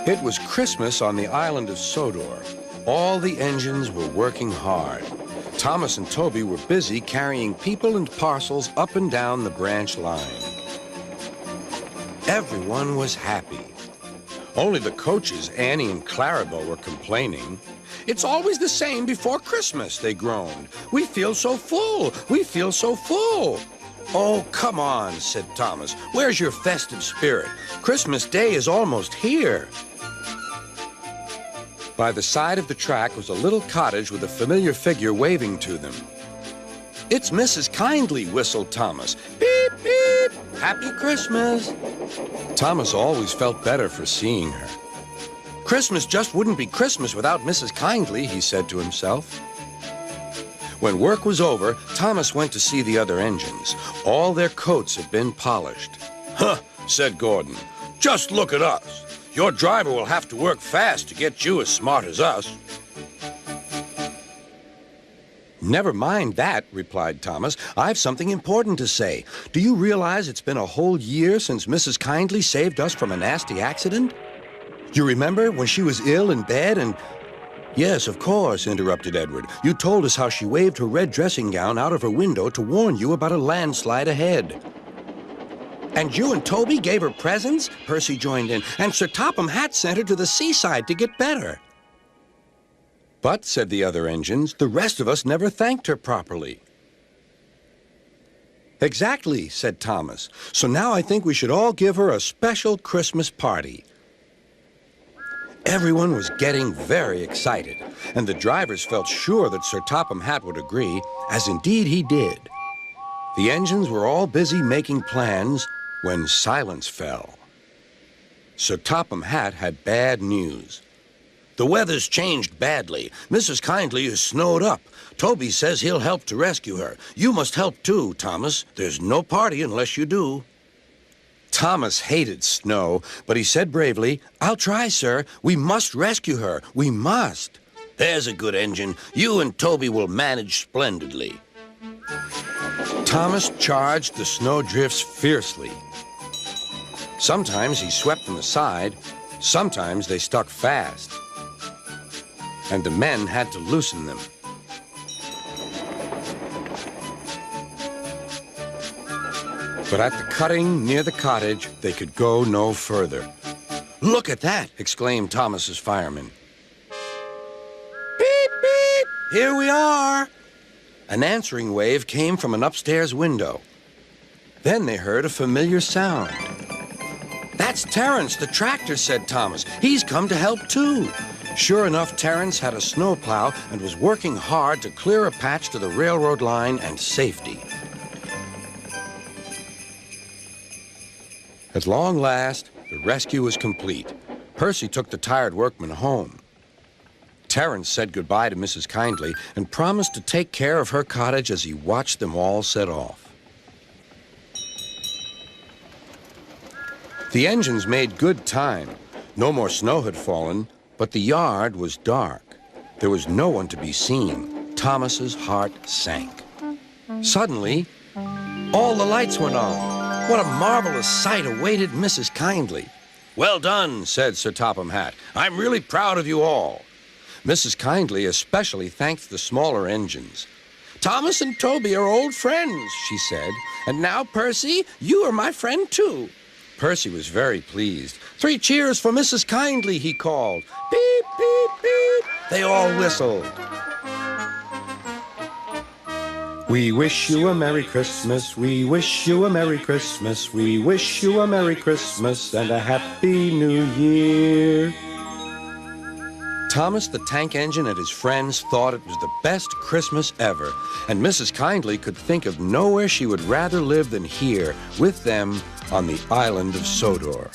It was Christmas on the island of Sodor. All the engines were working hard. Thomas and Toby were busy carrying people and parcels up and down the branch line. Everyone was happy. Only the coaches, Annie and Clarabelle, were complaining. "It's always the same before Christmas," they groaned. "We feel so full. We feel so full." "Oh, come on," said Thomas. "Where's your festive spirit? Christmas Day is almost here." By the side of the track was a little cottage with a familiar figure waving to them. "It's Mrs. Kindly," whistled Thomas. "Beep, beep! Happy Christmas!" Thomas always felt better for seeing her. "Christmas just wouldn't be Christmas without Mrs. Kindly," he said to himself. When work was over, Thomas went to see the other engines. All their coats had been polished. "Huh," said Gordon. "Just look at us. Your driver will have to work fast to get you as smart as us." "Never mind that," replied Thomas. "I've something important to say. Do you realize it's been a whole year since Mrs. Kindly saved us from a nasty accident? You remember when she was ill in bed and—" "Yes, of course," interrupted Edward. "You told us how she waved her red dressing gown out of her window to warn you about a landslide ahead." "And you and Toby gave her presents?" Percy joined in. "And Sir Topham Hatt sent her to the seaside to get better." "But," said the other engines, "the rest of us never thanked her properly." "Exactly," said Thomas. "So now I think we should all give her a special Christmas party." Everyone was getting very excited, and the drivers felt sure that Sir Topham Hatt would agree, as indeed he did. The engines were all busy making plans when silence fell. Sir Topham Hatt had bad news. "The weather's changed badly. Mrs. Kindly is snowed up. Toby says he'll help to rescue her. You must help too, Thomas. There's no party unless you do." Thomas hated snow, but he said bravely, "I'll try, sir. We must rescue her. We must." "There's a good engine. You and Toby will manage splendidly." Thomas charged the snowdrifts fiercely. Sometimes he swept them aside, sometimes they stuck fast, and the men had to loosen them. But at the cutting near the cottage, they could go no further. "Look at that!" exclaimed Thomas's fireman. "Beep, beep! Here we are!" An answering wave came from an upstairs window. Then they heard a familiar sound. "That's Terence, the tractor," said Thomas. "He's come to help too." Sure enough, Terence had a snowplow and was working hard to clear a patch to the railroad line and safety. At long last, the rescue was complete. Percy took the tired workmen home. Terence said goodbye to Mrs. Kindly and promised to take care of her cottage as he watched them all set off. The engines made good time. No more snow had fallen, but the yard was dark. There was no one to be seen. Thomas's heart sank. Suddenly, all the lights went on. What a marvelous sight awaited Mrs. Kindly. "Well done," said Sir Topham Hatt. "I'm really proud of you all." Mrs. Kindly especially thanked the smaller engines. "Thomas and Toby are old friends," she said. "And now, Percy, you are my friend too." Percy was very pleased. "3 cheers for Mrs. Kindly," he called. "Beep, beep, beep." They all whistled. "We wish you a Merry Christmas, we wish you a Merry Christmas, we wish you a Merry Christmas and a Happy New Year." Thomas the tank engine and his friends thought it was the best Christmas ever, and Mrs. Kindly could think of nowhere she would rather live than here with them on the island of Sodor.